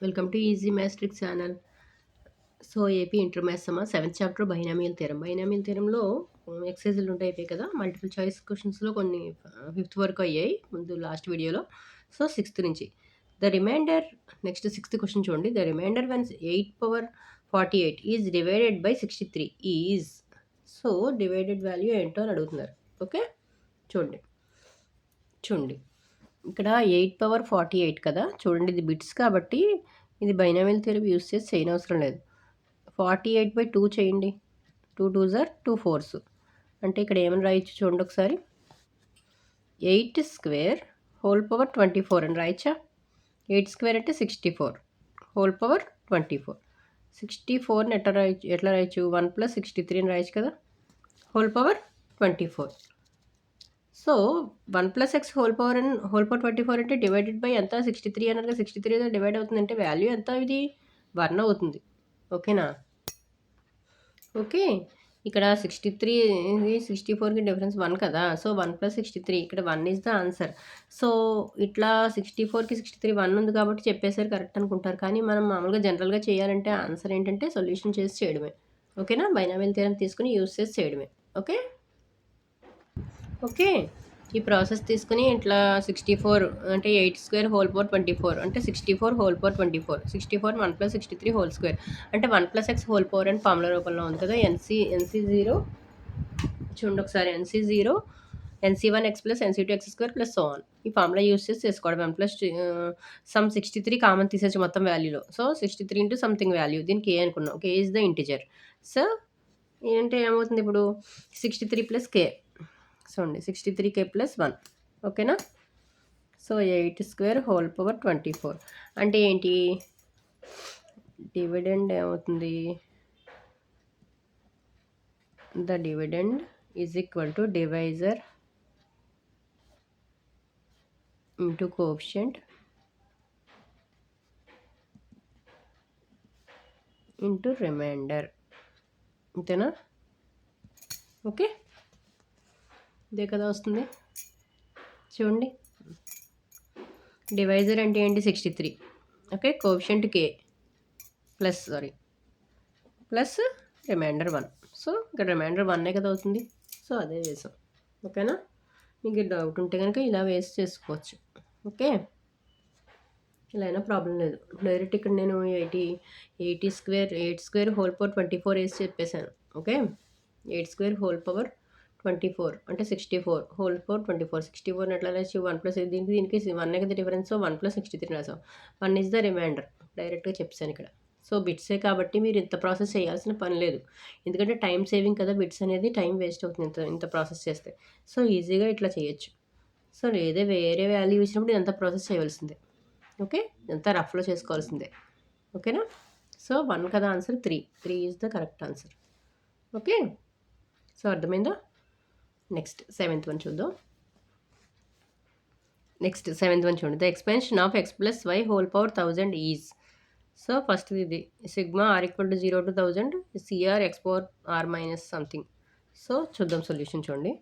Welcome to easy maths tricks channel. So AP inter maths అమ్మ 7th chapter binomial theorem. Binomial థియరంలో ఎక్సర్సైజులు ఉంటాయి అయిపోయాయి కదా! మల్టిపుల్ చాయిస్ క్వెషన్స్‌లో కొన్ని 5th వరకు అయ్యాయి ముందు లాస్ట్ వీడియోలో. సో 6th నుంచి the remainder next 6th question చూడండి. The remainder one 8/48 is divided by 63 is. So divided value ఏంటో అని అడుగుతున్నారు. ఓకే చూడండి. చూడండి ఇక్కడ 8/48 కదా! చూడండి ఇది బిట్స్ కాబట్టి ఇది బైనామియల్ థియరీ యూజ్ చేసి చేయనవసరం లేదు. 48/2 చేయండి. 2 2s ఆర్ 2 4s. అంటే ఇక్కడ ఏమని రాయొచ్చు చూడండి ఒకసారి. 8 స్క్వేర్ హోల్ పవర్ 24 అని రాయొచ్చా? 8 స్క్వేర్ అంటే 64 హోల్ పవర్ 24. 64ని ఎట్లా రాయొచ్చు? 1 + 63 అని రాయొచ్చు కదా! Whole power 24. So 1 + x whole power 24 అంటే డివైడెడ్ బై ఎంత? 63 అన్నారుగా. 63 డివైడ్ అవుతుందంటే వాల్యూ ఎంత? ఇది 1 అవుతుంది. ఓకేనా? ఓకే. ఇక్కడ 63 64కి డిఫరెన్స్ 1 కదా! సో 1 + 63 ఇక్కడ 1 ఈజ్ ద ఆన్సర్. సో ఇట్లా 64కి 63 1 ఉంది కాబట్టి చెప్పేసారు కరెక్ట్ అనుకుంటారు. కానీ మనం మామూలుగా జనరల్‌గా చేయాలంటే ఆన్సర్ ఏంటంటే సొల్యూషన్ చేసి చేయడమే. ఓకేనా? బైనామియల్ థియరం తీసుకొని యూజ్ చేసి చేయడమే. ఓకే. ఓకే. ఈ ప్రాసెస్ తీసుకొని ఇట్లా 64 అంటే 8 స్క్వేర్ హోల్ పవర్ 24 అంటే 64 హోల్ పవర్ 24. 64 1 + 63 హోల్ స్క్వేర్ అంటే 1 + x హోల్ పవర్ అని ఫార్ములా రూపంలో ఉంది కదా! NC0 చూడండి ఒకసారి. NC0 NC1 x + NC2 x square + so on. ఈ ఫార్ములా యూజ్ చేసి చేసుకోవడం. 1 + సమ్ 63 కామన్ తీసేయచ్చు మొత్తం వాల్యూలో. So 63 into something value. దీనికి a అనుకున్నాం. k is the integer. So ఏంటంటే ఏమవుతుంది ఇప్పుడు 63 + k. చూడండి 63k + 1. ఓకేనా? సో 8 స్క్వేర్ హోల్ పవర్ 24 అంటే ఏంటి? డివిడెండ్ ఏమవుతుంది? The dividend is equal to divisor into coefficient into remainder. అంతేనా? ఓకే. ఇదే కదా వస్తుంది. చూడండి డివైజర్ అంటే ఏంటి? 63. Okay. Coefficient k plus remainder 1. So ఇక్కడ రిమైండర్ 1 కదా అవుతుంది. సో అదే వేసాం. ఓకేనా? మీకు డౌట్ ఉంటే కనుక ఇలా వేసి చేసుకోవచ్చు. ఓకే. ఇలా అయినా ప్రాబ్లం లేదు. డైరెక్ట్ ఇక్కడ నేను 8 స్క్వేర్ హోల్ పవర్ 24 వేసి చెప్పేశాను. ఓకే. 8 స్క్వేర్ హోల్ పవర్ 24 అంటే 64 హోల్ పవర్ 24. 64 ఎట్లా రాసి 1 + దీనికి 1 కదా డిఫరెన్స్. సో 1 + 63 రాసాం. 1 ఈజ్ ద రిమైండర్. డైరెక్ట్గా చెప్పాను ఇక్కడ. సో బిట్సే కాబట్టి మీరు ఇంత ప్రాసెస్ చేయాల్సిన పని లేదు. ఎందుకంటే టైం సేవింగ్ కదా బిట్స్ అనేది. టైం వేస్ట్ అవుతుంది ఇంత ప్రాసెస్ చేస్తే. సో ఈజీగా ఇట్లా చేయొచ్చు. సో వేరే వాల్యూ ఇచ్చినప్పుడు ఇదంతా ప్రాసెస్ చేయవలసిందే. ఓకే. ఇదంతా రఫ్లో చేసుకోవాల్సిందే. ఓకేనా? సో 1 కదా answer. 3 is the correct answer. Okay. So అర్థమైందా? నెక్స్ట్ 7th వన్ చూద్దాం. నెక్స్ట్ 7th వన్ చూడండి. The expansion of x + y whole power 1000 is. So first ఇది sigma r = 0 to 1000 CR x power r minus something. So చూద్దాం solution చూడండి.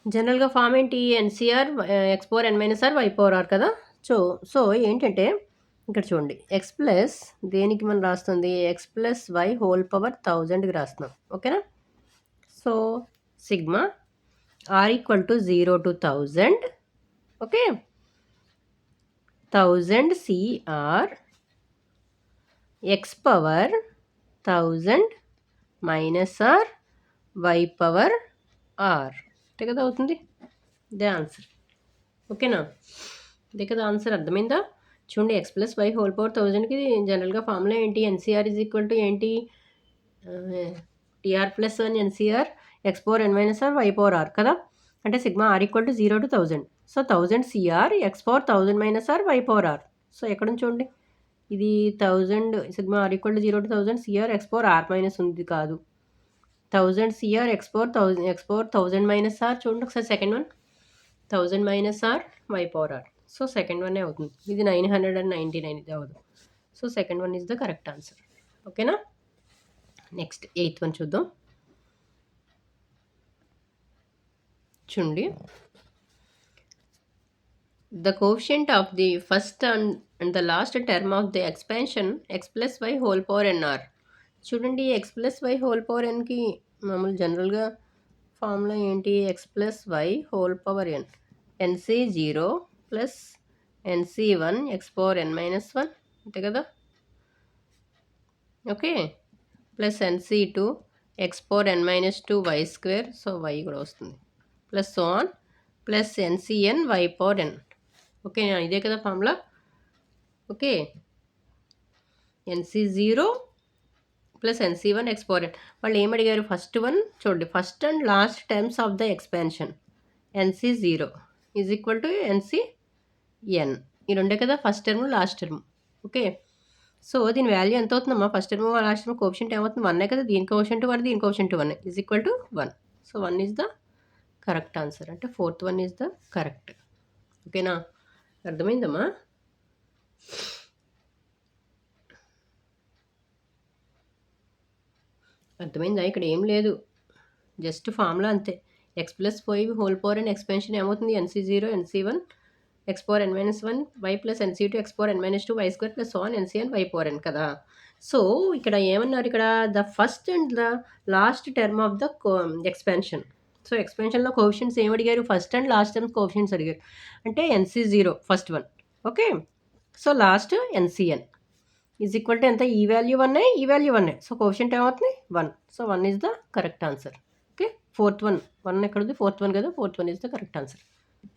జనరల్‌గా form ఏంటి? NCR x power n - r y power r కదా! So ఏంటంటే ఇక్కడ చూడండి x plus దేనికి మనం రాస్తుంది? x + y హోల్ పవర్ 1000కి రాస్తున్నాం. ఓకేనా? So sigma r = 0 to 1000. Okay. 1000 CR x power 1000 - r y power r. అంతే కదా అవుతుంది. ఇదే ఆన్సర్. ఓకేనా? ఇదే కదా ఆన్సర్. అర్థమైందా? చూడండి x + y హోల్ పవర్ 1000కి జనరల్‌గా ఫార్ములా ఏంటి? NCR = ఏంటి? TR + 1 NCR x power n - r y power r కదా! అంటే sigma r = 0 to 1000. So 1000 CR x power 1000 - r y power r. So ఎక్కడుంది చూడండి. ఇది 1000 sigma r = 0 to 1000 CR x power r minus ఉంది కాదు. 1000 CR x power 1000 - r చూడండి ఒకసారి second one. 1000 - r y power r. So second వన్నే అవుతుంది. ఇది 999 ఇది అవ్వదు. So second one is the correct answer. ఓకేనా? నెక్స్ట్ 8th వన్ చూద్దాం. చూడండి The coefficient of the first and the last term of the expansion x plus y whole power n r. చూడండి x plus y whole power ఎన్కి మామూలు జనరల్గా formula ఏంటి? X plus y whole power n, n c 0 plus n c 1 x power n minus 1 అంతే కదా. Okay, plus n c 2 x power n minus 2 y square, so y కూడా వస్తుంది, plus so on, plus n c n y power n. Okay, ఇదే కదా formula. Okay, n c 0 plus n c 1 x power n. వాళ్ళు ఏం అడిగారు? First one చూడండి, first and last terms of the expansion n c 0 is equal to n c n. ఈ రెండే కదా first term last term. Okay, so దీని వాల్యూ ఎంత అవుతుందమ్మా? First term last term coefficient ఏమవుతుంది? 1 కదా. దీని కోఎఫిషియంట్ 1, దీని coefficient 1 is equal to 1. So 1 is the correct answer, అంటే fourth one is the correct. ఓకేనా, అర్థమైందమ్మా? అర్థమైందా? ఇక్కడ ఏం లేదు, జస్ట్ ఫార్ములా అంతే. X plus y whole power and expansion ఏమవుతుంది? N c 0 n c 1 x power n minus 1 y plus n c 2 x power n minus 2 y square plus on n c n y power n కదా. So ఇక్కడ ఏమన్నారు? ఇక్కడ the first and the last term of the expansion. So ఎక్స్పాన్షన్లో coefficients ఏం అడిగారు? First and last term coefficients అడిగారు. అంటే n c 0 first one, okay, so last n c n is equal to ఎంత? ఈ వాల్యూ 1, ఈ వాల్యూ 1. సో కోఎఫిషియంట్ ఏమవుతుంది? 1. So 1 is the correct answer. Okay, fourth one, 1 ఎక్కడుంది? ఫోర్త్ వన్ కదా, fourth one is the correct answer.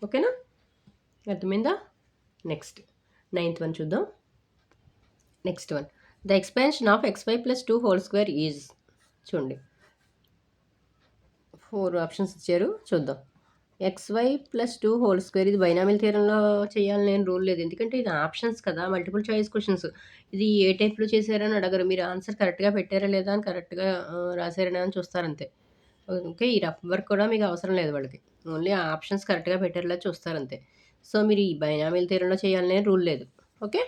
ఓకేనా, అర్థమైందా? నెక్స్ట్ 9th వన్ చూద్దాం. Next one, the expansion of xy plus 2 whole square is. చూడండి 4 options ఇచ్చారు, చూద్దాం. xy plus 2 whole square, ఇది binomial థియరంలో చేయాలని నేను రూల్ లేదు, ఎందుకంటే ఇది ఆప్షన్స్ కదా, మల్టిపుల్ చాయిస్ క్వశ్చన్స్. ఇది ఏ టైప్లో చేశారని అడగరు, మీరు ఆన్సర్ కరెక్ట్గా పెట్టారా లేదా అని, కరెక్ట్గా రాశారని అని చూస్తారంతే. ఓకే, ఈ రఫ్ వర్క్ కూడా మీకు అవసరం లేదు వాళ్ళకి, ఓన్లీ ఆప్షన్స్ కరెక్ట్గా పెట్టారులా చూస్తారంతే. సో మీరు ఈ బైనామిల్ థియరంలో చేయాలనే రూల్ లేదు. Okay,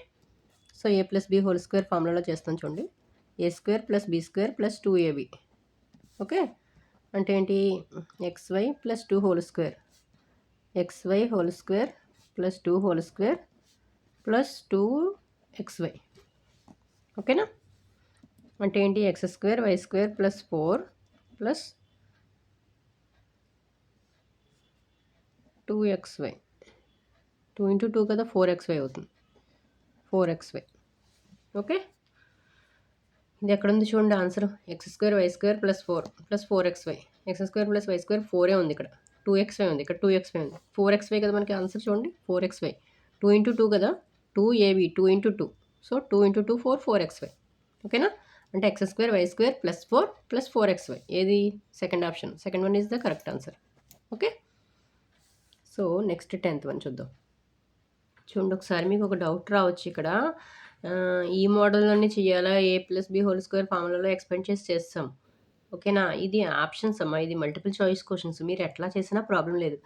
so a plus b whole square ఫార్ములాలో చేస్తాను చూడండి. A square plus b square plus 2ab. Okay, అంటే ఏంటి? xy plus 2 whole square, xy whole square plus 2 whole square plus 2xy. ఓకేనా, అంటే ఏంటి? X square y square plus 4 plus 2xy. 2 into 2 కదా, 4xy అవుతుంది, 4xy. ఓకే, ఇది ఎక్కడుంది చూడండి answer? X square y square plus 4 plus 4xy. X square plus y square 4 ఉంది, ఇక్కడ 2xy ఉంది, ఇక్కడ 2xy ఉంది, 4xy కదా మనకి ఆన్సర్. చూడండి 4xy, 2 ఇంటూ 2 కదా, 2ab, 2 into 2, so 2 into 2 4, 4xy. ఓకేనా, అంటే x square y square plus 4 plus 4xy. ఏది? Second option, second one is the correct answer. Okay, so next 10th one చూద్దాం. చూడండి ఒకసారి, మీకు ఒక డౌట్ రావచ్చు ఇక్కడ, ఈ మోడల్లోనే చేయాలా? A plus b whole square ఫార్ములాలో ఎక్స్పెండ్ చేసి చేస్తాం. ఓకేనా, ఇది ఆప్షన్స్ అమ్మా, ఇది మల్టిపుల్ చాయిస్ క్వశ్చన్స్, మీరు ఎట్లా చేసినా ప్రాబ్లం లేదు.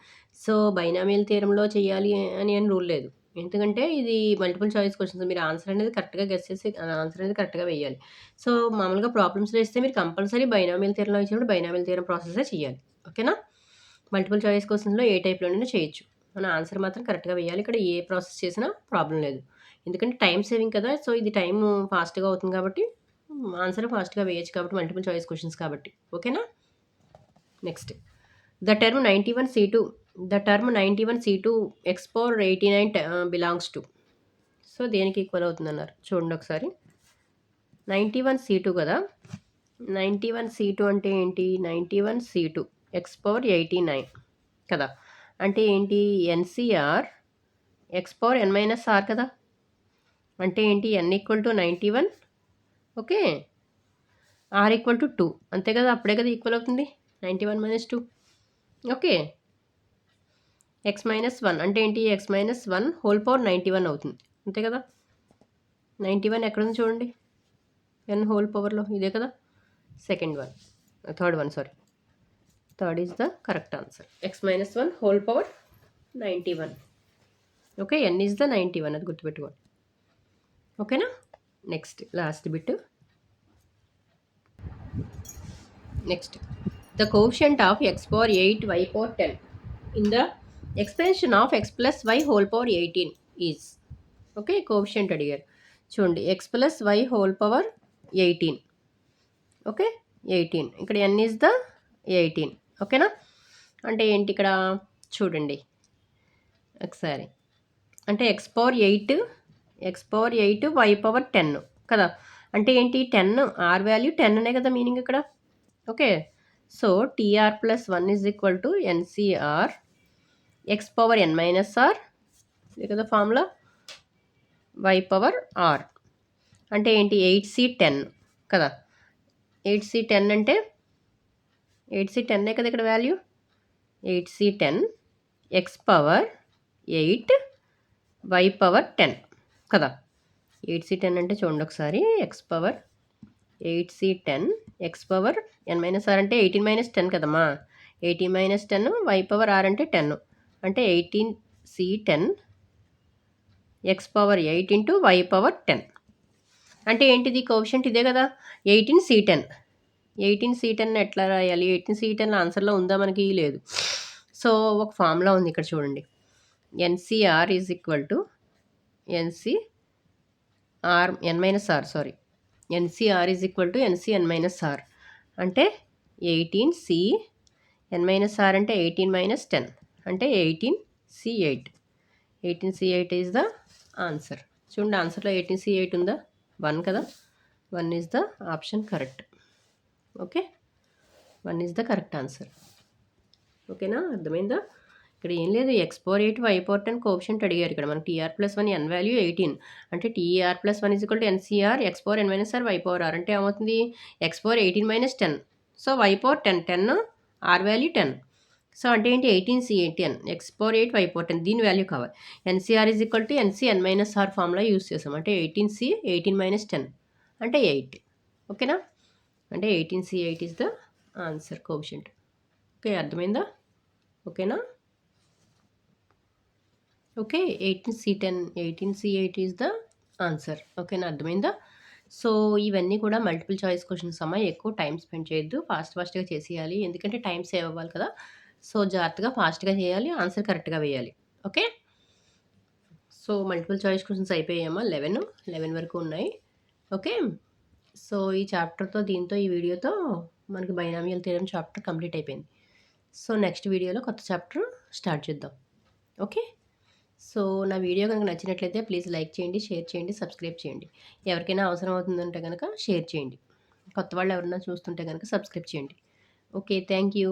సో బైనామియల్ థియరంలో చేయాలి అని రూల్ లేదు, ఎందుకంటే ఇది మల్టిపుల్ చాయిస్ క్వశ్చన్స్, మీరు ఆన్సర్ అనేది కరెక్ట్గా గెస్ చేసి ఆన్సర్ అనేది కరెక్ట్గా వేయాలి. సో మామూలుగా ప్రాబ్లమ్స్లో ఇస్తే మీరు కంపల్సరీ బైనామియల్ థియరంలో ఇచ్చినప్పుడు బైనామియల్ థియరం ప్రాసెసే చేయాలి. ఓకేనా, మల్టిపుల్ చాయిస్ క్వశ్చన్స్లో ఏ టైప్లోనైనా చేయొచ్చు, మన ఆన్సర్ మాత్రం కరెక్ట్గా వేయాలి. ఇక్కడ ఏ ప్రాసెస్ చేసినా ప్రాబ్లం లేదు, ఎందుకంటే టైం సేవింగ్ కదా. సో ఇది టైం ఫాస్ట్గా అవుతుంది కాబట్టి ఆన్సర్ ఫాస్ట్గా వేయచ్చు కాబట్టి, మల్టిపుల్ చాయిస్ క్వశ్చన్స్ కాబట్టి. ఓకేనా, next, the term 91c2, the term 91c2 X power 89 belongs to. So దేనికి ఈక్వల్ అవుతుంది అన్నారు? చూడండి ఒకసారి, 91c2 కదా, 91c2 అంటే ఏంటి? 91c2 ఎక్స్ పవర్ 89 కదా, అంటే ఏంటి? N c r x power n minus r కదా, అంటే ఏంటి? N equal to 91, okay, r equal to 2, అంతే కదా, అప్పుడే కదా ఈక్వల్ అవుతుంది 91 మైనస్ 2. ఓకే, ఎక్స్ మైనస్ 1 అంటే ఏంటి? ఎక్స్ మైనస్ 1 హోల్ పవర్ 91 అవుతుంది, అంతే కదా. 91 ఎక్కడుంది చూడండి, ఎన్ హోల్ పవర్లో, ఇదే కదా second one, third one, sorry, third is the correct answer. X minus 1 whole power 91. Okay, n is the 91, అది గుర్తుపెట్టుకోండి. ఓకేనా, next last bit. Next, the coefficient of x power 8 y power 10 in the expansion of x plus y whole power 18 is okay coefficient అడిగారు చూడండి x plus y whole power 18 okay 18 ఇక్కడ ఎన్ is the 18 ఓకేనా అంటే ఏంటి ఇక్కడ చూడండి ఒకసారి అంటే ఎక్స్ పవర్ 8 వై పవర్ 10 కదా అంటే ఏంటి 10 ఆర్ వాల్యూ 10 కదా మీనింగ్ ఇక్కడ okay so Tr plus 1 is equal to nCr x power n minus r ఇది కదా ఫార్ములా వై పవర్ ఆర్ అంటే ఏంటి 8C10 కదా 8C10 అంటే 8C10 కదా ఇక్కడ value 8C10 x power 8 y power 10 కదా 8C10 అంటే చూడండి ఒకసారి x power 8C10 x power n minus r అంటే 18 - 10 కదమ్మా 18 - 10 వై పవర్ ఆర్ అంటే 10 అంటే 18C10 x power 8 into y power 10 అంటే ఏంటిది కోఎఫిషియంట్ ఇదే కదా 18C10 ఎట్లా రాయాలి 18C10 ఆన్సర్లో ఉందా మనకి లేదు సో ఒక ఫార్ములా ఉంది ఇక్కడ చూడండి nCr is equal to nCr n minus r sorry nCr is equal to nCn minus r అంటే 18C ఎన్ మైనస్ ఆర్ అంటే 18 - 10 అంటే 18C8 18C8 is the answer చూడండి ఆన్సర్లో 18C8 ఉందా 1 కదా 1 is the option correct okay 1 is the correct answer ఓకేనా అర్థమైందా ఇక్కడ ఏం లేదు x power 8 y power 10 coefficient అడిగారు ఇక్కడ మనకి టీఆర్ ప్లస్ 1 ఎన్ వాల్యూ 18 అంటే Tr plus 1 is equal to nCr x power n minus r y power r అంటే ఏమవుతుంది x power 18 - 10 so y power 10 r value 10 so అంటే ఏంటి 18C10 x power 8 y power 10 దీని value కావాలి nCr is equal to nCn minus r formula use చేసాం అంటే 18C 18 - 10 అంటే 8 ఓకేనా అంటే 18C8 is the answer coefficient okay అర్థమైందా ఓకేనా okay 18C8 is the answer ఓకేనా అర్థమైందా సో ఇవన్నీ కూడా మల్టిపుల్ చాయిస్ క్వశ్చన్స్ అమ్మ ఎక్కువ టైం స్పెండ్ చేయొద్దు ఫాస్ట్గా చేసేయాలి ఎందుకంటే టైం సేవ్ అవ్వాలి కదా సో జాగ్రత్తగా ఫాస్ట్గా చేయాలి ఆన్సర్ కరెక్ట్గా వేయాలి okay so multiple choice questions అయిపోయాయమ్మా 11 వరకు ఉన్నాయి ఓకే సో ఈ చాప్టర్తో దీంతో ఈ వీడియోతో మనకి బైనామియల్ థియరమ్ చాప్టర్ కంప్లీట్ అయిపోయింది సో నెక్స్ట్ వీడియోలో కొత్త చాప్టర్ స్టార్ట్ చేద్దాం ఓకే సో నా వీడియో కనుక నచ్చినట్లయితే ప్లీజ్ లైక్ చేయండి షేర్ చేయండి సబ్స్క్రైబ్ చేయండి ఎవరికైనా అవసరం అవుతుందంటే కనుక షేర్ చేయండి కొత్త వాళ్ళు ఎవరైనా చూస్తుంటే కనుక సబ్స్క్రైబ్ చేయండి ఓకే థ్యాంక్ యూ